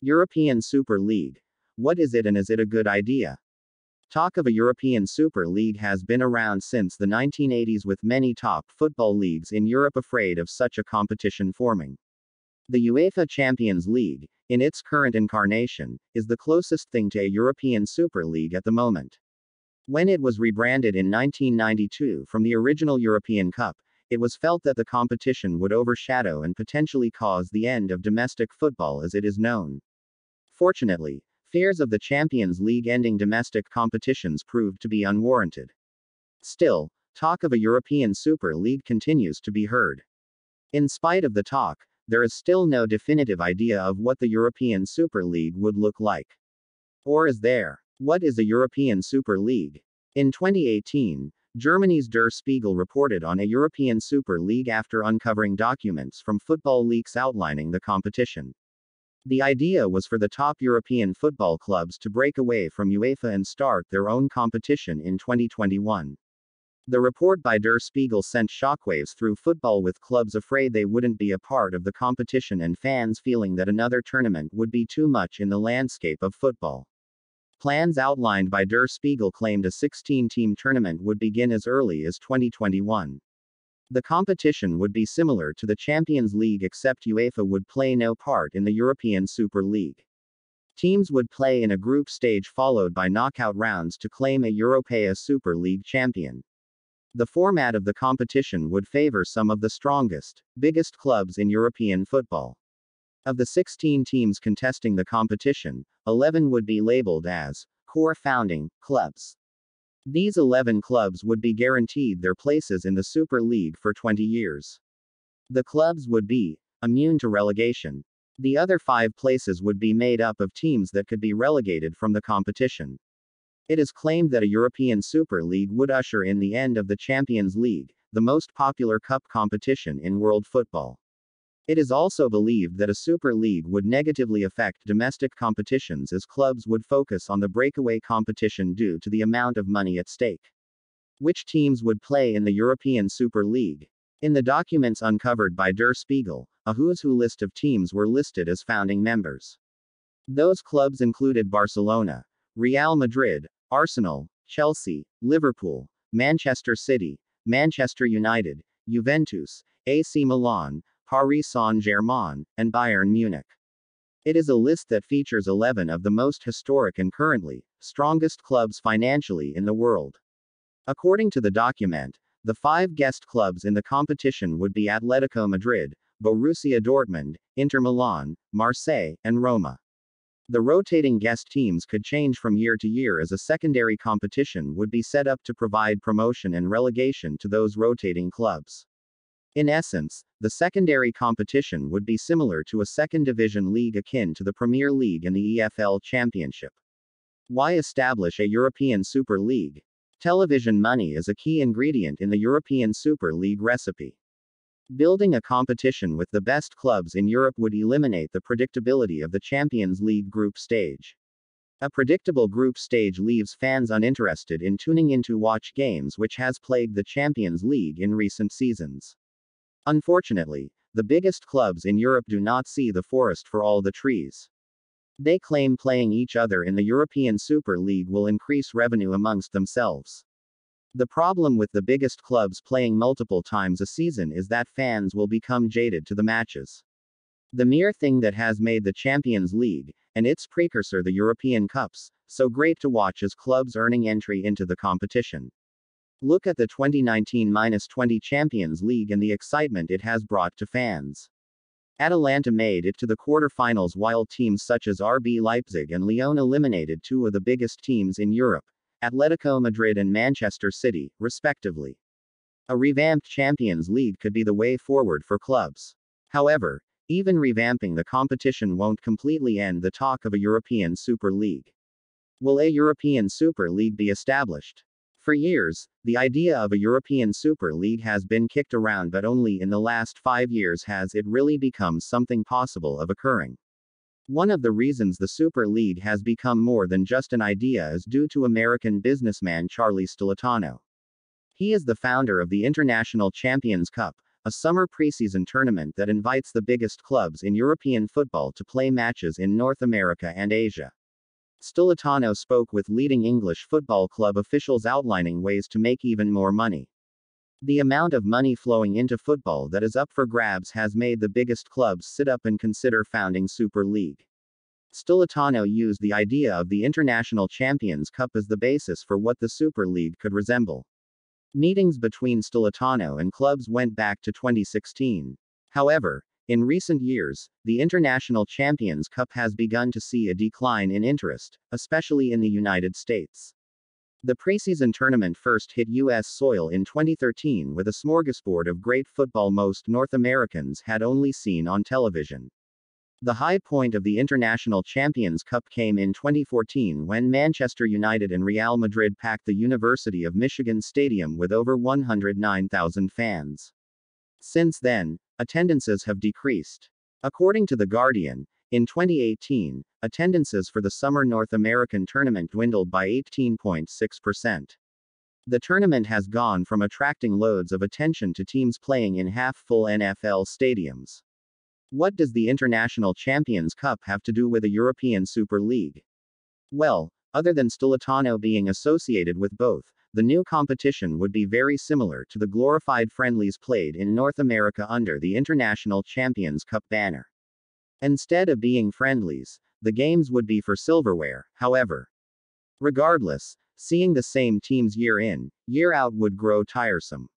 European Super League. What is it and is it a good idea? Talk of a European Super League has been around since the 1980s, with many top football leagues in Europe afraid of such a competition forming. The UEFA Champions League, in its current incarnation, is the closest thing to a European Super League at the moment. When it was rebranded in 1992 from the original European Cup, it was felt that the competition would overshadow and potentially cause the end of domestic football as it is known. Fortunately, fears of the Champions League ending domestic competitions proved to be unwarranted. Still, talk of a European Super League continues to be heard. In spite of the talk, there is still no definitive idea of what the European Super League would look like. Or is there? What is a European Super League? In 2018, Germany's Der Spiegel reported on a European Super League after uncovering documents from football leaks outlining the competition. The idea was for the top European football clubs to break away from UEFA and start their own competition in 2021. The report by Der Spiegel sent shockwaves through football, with clubs afraid they wouldn't be a part of the competition and fans feeling that another tournament would be too much in the landscape of football. Plans outlined by Der Spiegel claimed a 16-team tournament would begin as early as 2021. The competition would be similar to the Champions League, except UEFA would play no part in the European Super League. Teams would play in a group stage followed by knockout rounds to claim a Europa Super League champion. The format of the competition would favor some of the strongest, biggest clubs in European football. Of the 16 teams contesting the competition, 11 would be labeled as core founding clubs. These 11 clubs would be guaranteed their places in the Super League for 20 years. The clubs would be immune to relegation. The other 5 places would be made up of teams that could be relegated from the competition. It is claimed that a European Super League would usher in the end of the Champions League, the most popular cup competition in world football. It is also believed that a Super League would negatively affect domestic competitions, as clubs would focus on the breakaway competition due to the amount of money at stake. Which teams would play in the European Super League? In the documents uncovered by Der Spiegel, a who's who list of teams were listed as founding members. Those clubs included Barcelona, Real Madrid, Arsenal, Chelsea, Liverpool, Manchester City, Manchester United, Juventus, AC Milan, Paris Saint-Germain, and Bayern Munich. It is a list that features 11 of the most historic and currently strongest clubs financially in the world. According to the document, the 5 guest clubs in the competition would be Atletico Madrid, Borussia Dortmund, Inter Milan, Marseille, and Roma. The rotating guest teams could change from year to year, as a secondary competition would be set up to provide promotion and relegation to those rotating clubs. In essence, the secondary competition would be similar to a second division league akin to the Premier League and the EFL Championship. Why establish a European Super League? Television money is a key ingredient in the European Super League recipe. Building a competition with the best clubs in Europe would eliminate the predictability of the Champions League group stage. A predictable group stage leaves fans uninterested in tuning in to watch games, which has plagued the Champions League in recent seasons. Unfortunately, the biggest clubs in Europe do not see the forest for all the trees. They claim playing each other in the European Super League will increase revenue amongst themselves. The problem with the biggest clubs playing multiple times a season is that fans will become jaded to the matches. The mere thing that has made the Champions League, and its precursor the European Cups, so great to watch is clubs earning entry into the competition. Look at the 2019-20 Champions League and the excitement it has brought to fans. Atalanta made it to the quarterfinals, while teams such as RB Leipzig and Lyon eliminated 2 of the biggest teams in Europe, Atletico Madrid and Manchester City, respectively. A revamped Champions League could be the way forward for clubs. However, even revamping the competition won't completely end the talk of a European Super League. Will a European Super League be established? For years, the idea of a European Super League has been kicked around, but only in the last 5 years has it really become something possible of occurring. One of the reasons the Super League has become more than just an idea is due to American businessman Charlie Stillitano. He is the founder of the International Champions Cup, a summer preseason tournament that invites the biggest clubs in European football to play matches in North America and Asia. Stillitano spoke with leading English football club officials outlining ways to make even more money. The amount of money flowing into football that is up for grabs has made the biggest clubs sit up and consider founding Super League. Stillitano used the idea of the International Champions Cup as the basis for what the Super League could resemble. Meetings between Stillitano and clubs went back to 2016. However, in recent years, the International Champions Cup has begun to see a decline in interest, especially in the United States. The preseason tournament first hit U.S. soil in 2013 with a smorgasbord of great football most North Americans had only seen on television. The high point of the International Champions Cup came in 2014 when Manchester United and Real Madrid packed the University of Michigan Stadium with over 109,000 fans. Since then, attendances have decreased. According to The Guardian, in 2018, attendances for the summer North American tournament dwindled by 18.6%. The tournament has gone from attracting loads of attention to teams playing in half-full NFL stadiums. What does the International Champions Cup have to do with a European Super League? Well, other than Stillitano being associated with both, the new competition would be very similar to the glorified friendlies played in North America under the International Champions Cup banner. Instead of being friendlies, the games would be for silverware, however. Regardless, seeing the same teams year in, year out would grow tiresome.